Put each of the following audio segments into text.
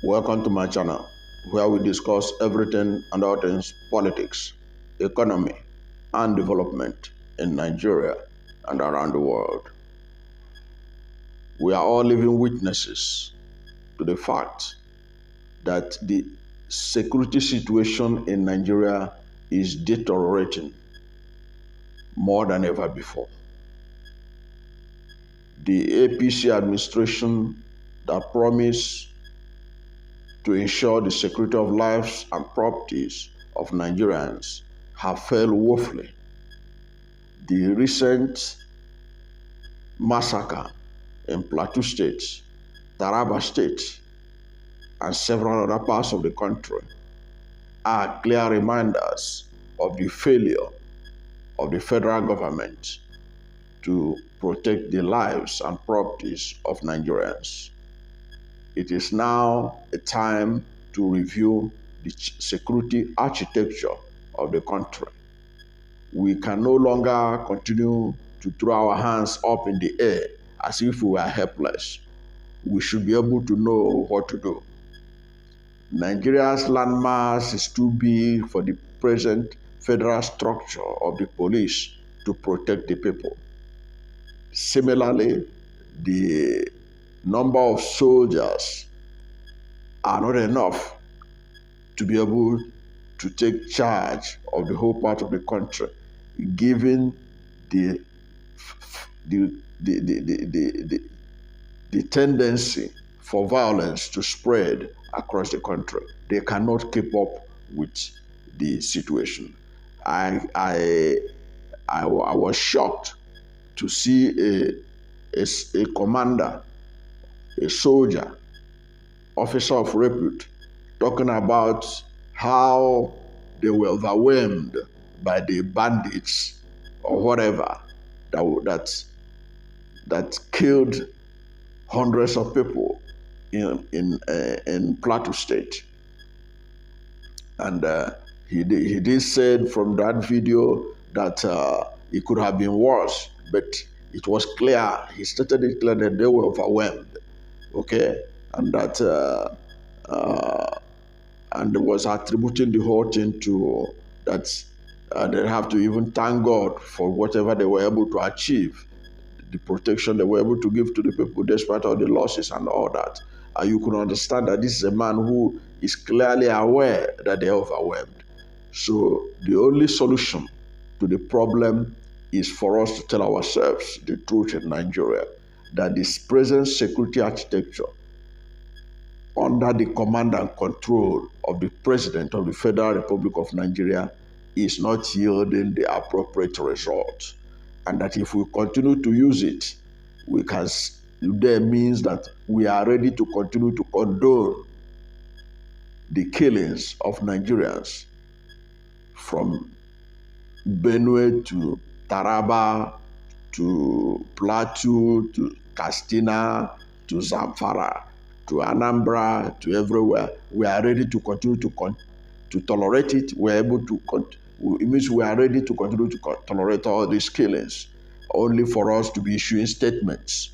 Welcome to my channel, where we discuss everything and all things politics, economy, and development in Nigeria and around the world. We are all living witnesses to the fact that the security situation in Nigeria is deteriorating more than ever before. The APC administration that promised to ensure the security of lives and properties of Nigerians have failed woefully. The recent massacre in Plateau State, Taraba State, and several other parts of the country are clear reminders of the failure of the federal government to protect the lives and properties of Nigerians. It is now a time to review the security architecture of the country. We can no longer continue to throw our hands up in the air as if we were helpless. We should be able to know what to do. Nigeria's landmass is too big for the present federal structure of the police to protect the people. Similarly, the number of soldiers are not enough to be able to take charge of the whole part of the country, given the tendency for violence to spread across the country. They cannot keep up with the situation. I was shocked to see a commander, a soldier, officer of repute, talking about how they were overwhelmed by the bandits or whatever that killed hundreds of people in Plateau State. And he did say from that video that it could have been worse, but it was clear. He stated it clear that they were overwhelmed, okay, and that and was attributing the whole thing to that. They have to even thank God for whatever they were able to achieve, the protection they were able to give to the people despite all the losses and all that. You can understand that this is a man who is clearly aware that they are overwhelmed. So the only solution to the problem is for us to tell ourselves the truth in Nigeria, that this present security architecture under the command and control of the President of the Federal Republic of Nigeria is not yielding the appropriate results. And that if we continue to use it, that means that we are ready to continue to condone the killings of Nigerians from Benue to Taraba to Plateau to Castina to Zamfara to Anambra to everywhere. We are ready to continue to tolerate it. We are able to it means we are ready to continue to tolerate all these killings, only for us to be issuing statements,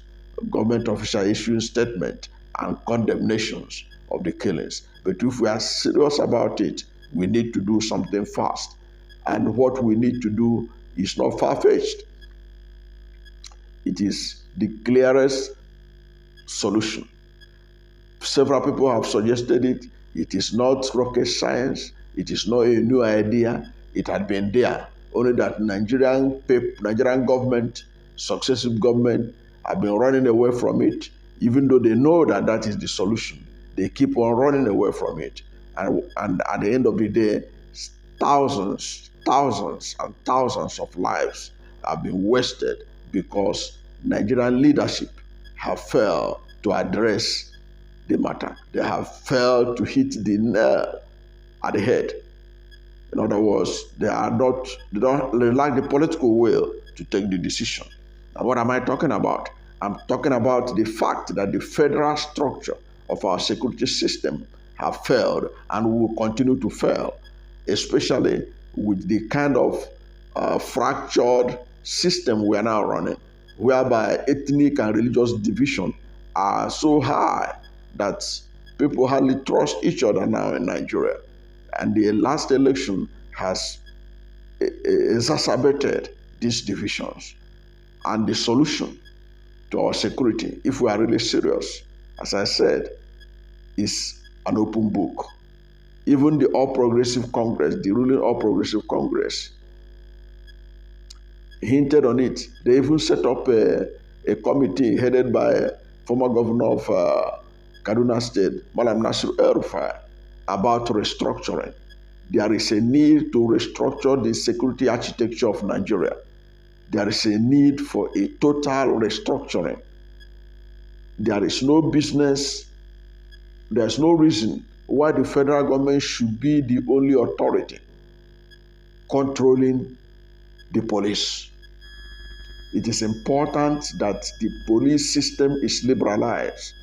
government officials issuing statements and condemnations of the killings. But if we are serious about it, we need to do something fast. And what we need to do is not far-fetched. It is the clearest solution. Several people have suggested it. It is not rocket science. It is not a new idea. It had been there. Only that Nigerian government, successive government, have been running away from it, even though they know that that is the solution. They keep on running away from it. And at the end of the day, thousands and thousands of lives have been wasted because Nigerian leadership have failed to address the matter. They have failed to hit the nail at the head. In other words, they lack the political will to take the decision. Now, what am I talking about? I'm talking about the fact that the federal structure of our security system have failed and will continue to fail, especially with the kind of fractured system we are now running, whereby ethnic and religious division are so high that People hardly trust each other now in Nigeria. And the last election has exacerbated these divisions. And the solution to our security, if we are really serious, as I said, is an open book. Even the All Progressive Congress, the ruling All Progressive Congress, hinted on it. They even set up a committee headed by former governor of Kaduna State, Malam Nasir El-Rufai, about restructuring. There is a need to restructure the security architecture of Nigeria. There is a need for a total restructuring. There is no business, there's no reason why the federal government should be the only authority controlling the police. It is important that the police system is liberalized,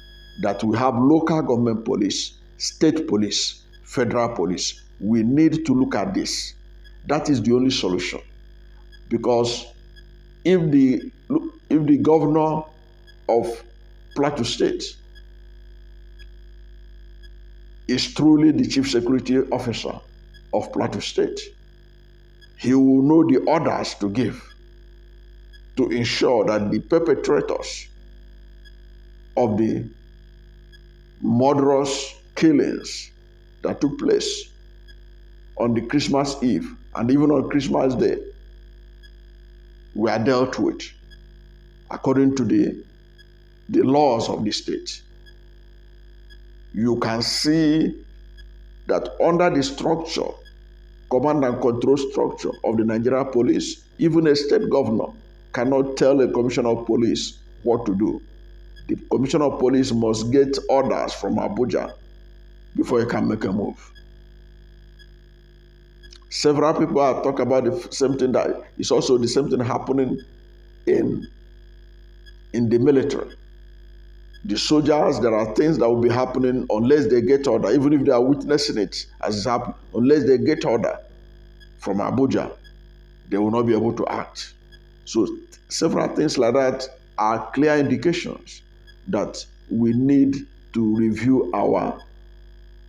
that we have local government police, state police, federal police. We need to look at this. That is the only solution. Because if the governor of Plateau State is truly the chief security officer of Plateau State, he will know the orders to give to ensure that the perpetrators of the murderous killings that took place on the Christmas Eve and even on Christmas Day were dealt with according to the laws of the state. You can see that under the structure, command and control structure of the Nigeria police, even a state governor cannot tell a commissioner of police what to do. The commissioner of police must get orders from Abuja before he can make a move. Several people have talked about the same thing, that is also the same thing happening in the military. The soldiers, there are things that will be happening unless they get order, even if they are witnessing it as it's happening, unless they get order from Abuja, they will not be able to act. So several things like that are clear indications that we need to review our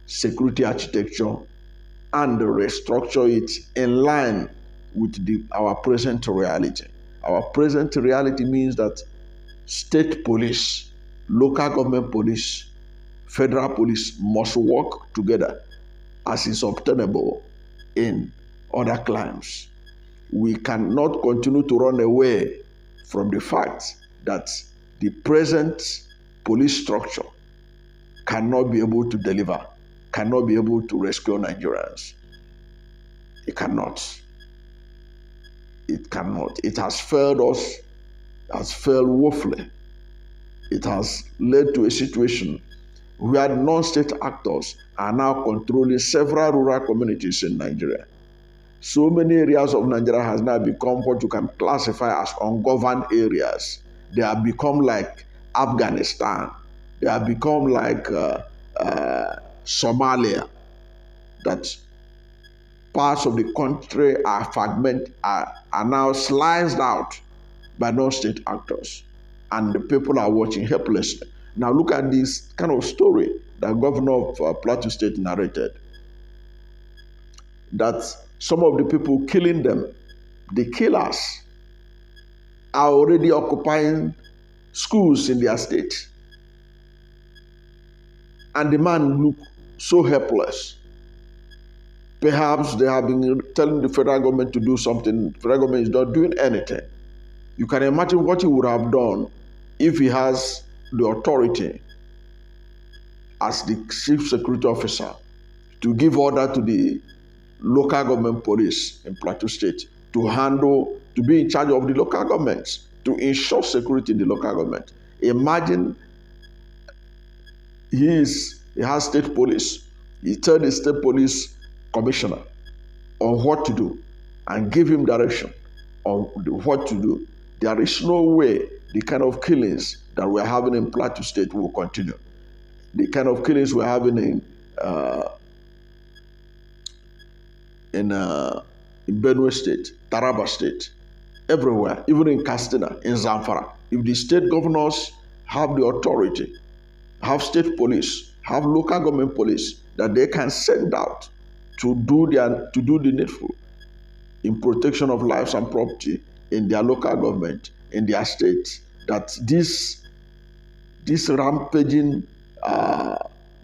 security architecture and restructure it in line with our present reality. Our present reality means that state police, local government police, federal police must work together as is obtainable in other climes. We cannot continue to run away from the fact that the present police structure cannot be able to deliver, cannot be able to rescue Nigerians. It cannot. It cannot. It has failed us, has failed woefully. It has led to a situation where non-state actors are now controlling several rural communities in Nigeria. So many areas of Nigeria has now become what you can classify as ungoverned areas. They have become like Afghanistan. They have become like Somalia. That parts of the country are fragmented, are now sliced out by non-state actors. And the people are watching helplessly. Now look at this kind of story that governor of Plateau State narrated. That some of the people killing them, the killers, are already occupying schools in their state. And the man looked so helpless. Perhaps they have been telling the federal government to do something. The federal government is not doing anything. You can imagine what he would have done if he has the authority as the chief security officer to give order to the local government police in Plateau State to be in charge of the local governments, to ensure security in the local government. Imagine he has state police. He tells the state police commissioner on what to do and give him direction on what to do. There is no way the kind of killings that we're having in Plateau State will continue. The kind of killings we're having in Benue State, Taraba State, everywhere, even in Katsina, in Zamfara. If the state governors have the authority, have state police, have local government police that they can send out to do the needful in protection of lives and property in their local government, in their state, that these rampaging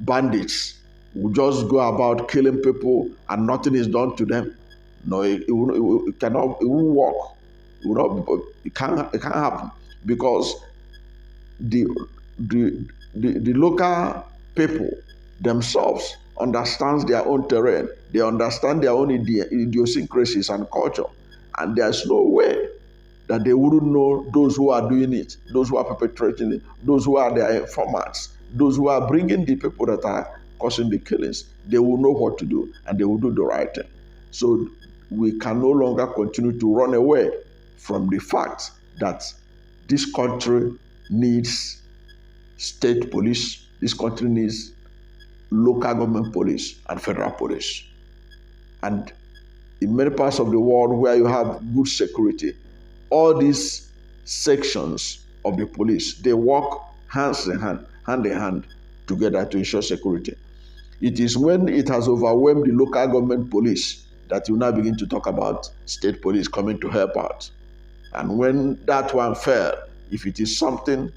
bandits will just go about killing people and nothing is done to them. No, it cannot, it won't work. It can't happen because the, the local people themselves understands their own terrain. They understand their own idiosyncrasies and culture. And there's no way that they wouldn't know those who are doing it, those who are perpetrating it, those who are their informants, those who are bringing the people that are causing the killings. They will know what to do and they will do the right thing. So we can no longer continue to run away from the fact that this country needs state police, this country needs local government police and federal police. And in many parts of the world where you have good security, all these sections of the police, they work hand in hand together to ensure security. It is when it has overwhelmed the local government police that you now begin to talk about state police coming to help out. And when that one fell, if it is something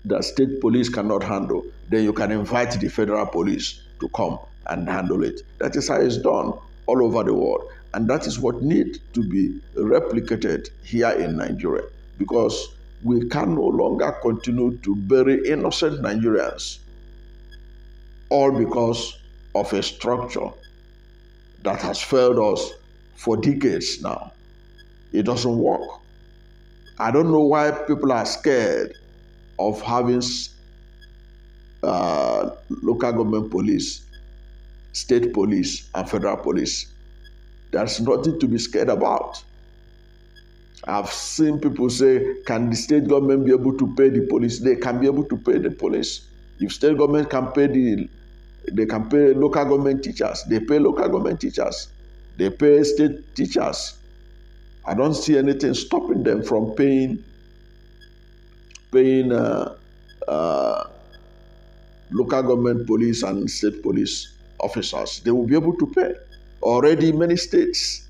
that state police cannot handle, then you can invite the federal police to come and handle it. That is how it's done all over the world. And that is what needs to be replicated here in Nigeria, because we can no longer continue to bury innocent Nigerians, all because of a structure that has failed us for decades now. It doesn't work. I don't know why people are scared of having local government police, state police, and federal police. There's nothing to be scared about. I've seen people say, can the state government be able to pay the police? They can be able to pay the police. If state government can pay they can pay local government teachers. They pay local government teachers. They pay state teachers. I don't see anything stopping them from paying local government police and state police officers. They will be able to pay. Already many states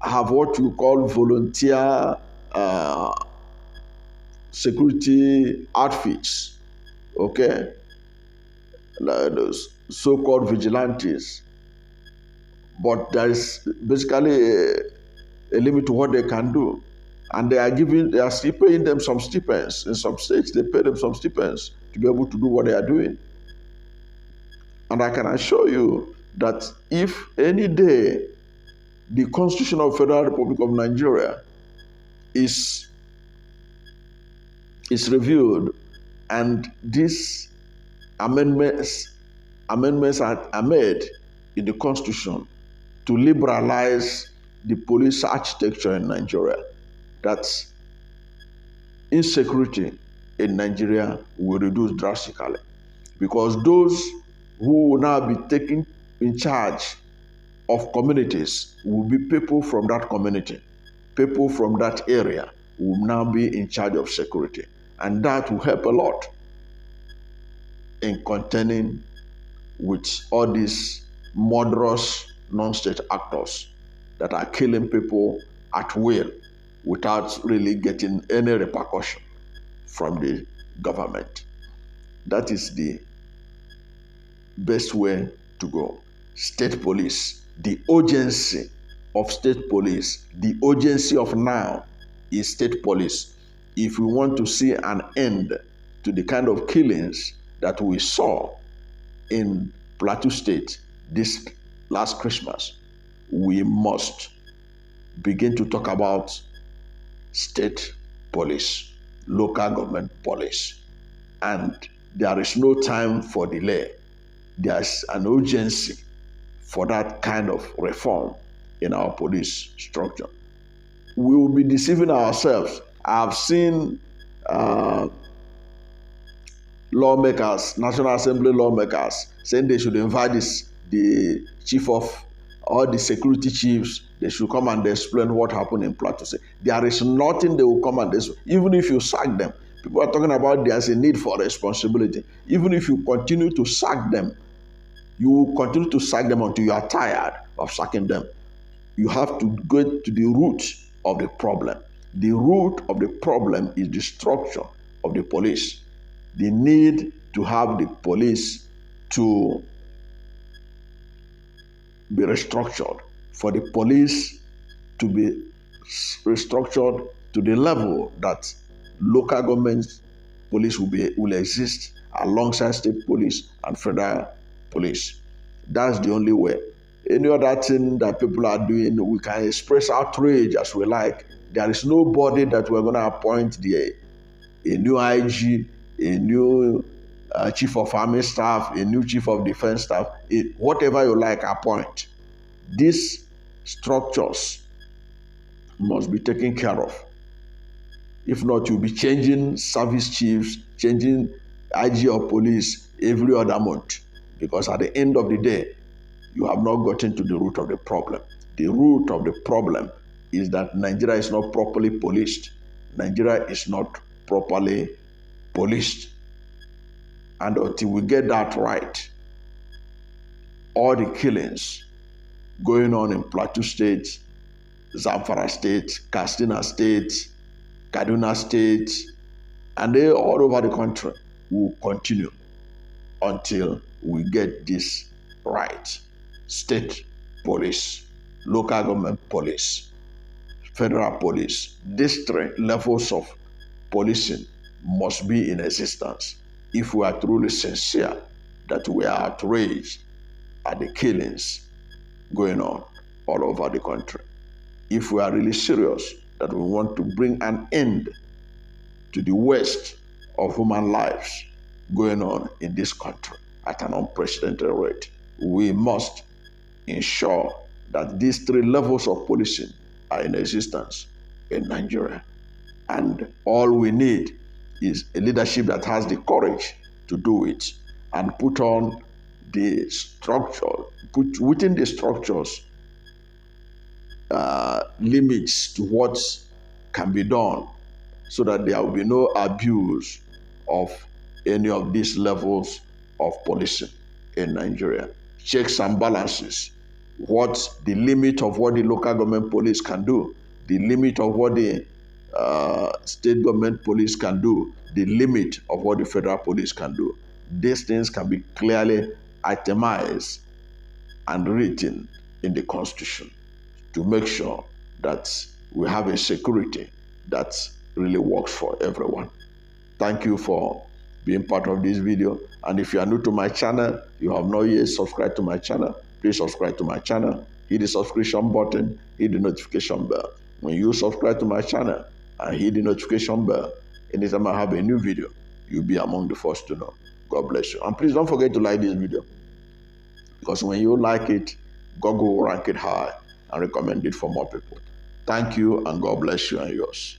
have what you call volunteer security outfits, okay? Like those so-called vigilantes. But there is basically a limit to what they can do. And they are still paying them some stipends. In some states, they pay them some stipends to be able to do what they are doing. And I can assure you that if any day the Constitution of the Federal Republic of Nigeria is reviewed and these amendments are made in the Constitution to liberalize the police architecture in Nigeria, that insecurity in Nigeria will reduce drastically, because those who will now be taking in charge of communities will be people from that community. People from that area will now be in charge of security. And that will help a lot in contending with all these murderous non-state actors that are killing people at will without really getting any repercussion from the government. That is the best way to go. State police, the urgency of state police, the urgency of now is state police. If we want to see an end to the kind of killings that we saw in Plateau State this last Christmas, we must begin to talk about state police, local government police. And there is no time for delay. There's an urgency for that kind of reform in our police structure. We will be deceiving ourselves. I've seen lawmakers, National Assembly lawmakers, saying they should invite the chief of all the security chiefs. They should come and explain what happened in Plateau State. There is nothing they will come and explain. Even if you sack them, People are talking about there's a need for responsibility. Even if you continue to sack them, you will continue to sack them until you are tired of sacking them. You have to go to the root of the problem. The root of the problem is the structure of the police. The need to have the police to be restructured, for the police to be restructured to the level that local government police will exist alongside state police and federal police. That's the only way. Any other thing that people are doing, we can express outrage as we like. There is nobody that we're going to appoint a new IG, a new chief of army staff, a new chief of defense staff, whatever you like, appoint. These structures must be taken care of. If not, you'll be changing service chiefs, changing IG of police every other month. Because at the end of the day, you have not gotten to the root of the problem. The root of the problem is that Nigeria is not properly policed. Nigeria is not properly policed. And until we get that right, all the killings going on in Plateau State, Zamfara State, Katsina State, Kaduna State, and they all over the country will continue until we get this right. State police, local government police, federal police, these three levels of policing must be in existence if we are truly sincere that we are outraged at the killings going on all over the country. If we are really serious that we want to bring an end to the waste of human lives going on in this country at an unprecedented rate, we must ensure that these three levels of policing are in existence in Nigeria. And all we need is a leadership that has the courage to do it and put on the structure, put within the structures limits to what can be done so that there will be no abuse of any of these levels of policing in Nigeria. Checks and balances. What the limit of what the local government police can do, the limit of what the state government police can do, the limit of what the federal police can do. These things can be clearly itemized and written in the Constitution to make sure that we have a security that really works for everyone. Thank you for being part of this video. And if you are new to my channel, you have not yet subscribed to my channel, please subscribe to my channel, hit the subscription button, hit the notification bell. When you subscribe to my channel and hit the notification bell, anytime I have a new video, you'll be among the first to know. God bless you. And please don't forget to like this video, because when you like it, Google will rank it high and recommend it for more people. Thank you, and God bless you and yours.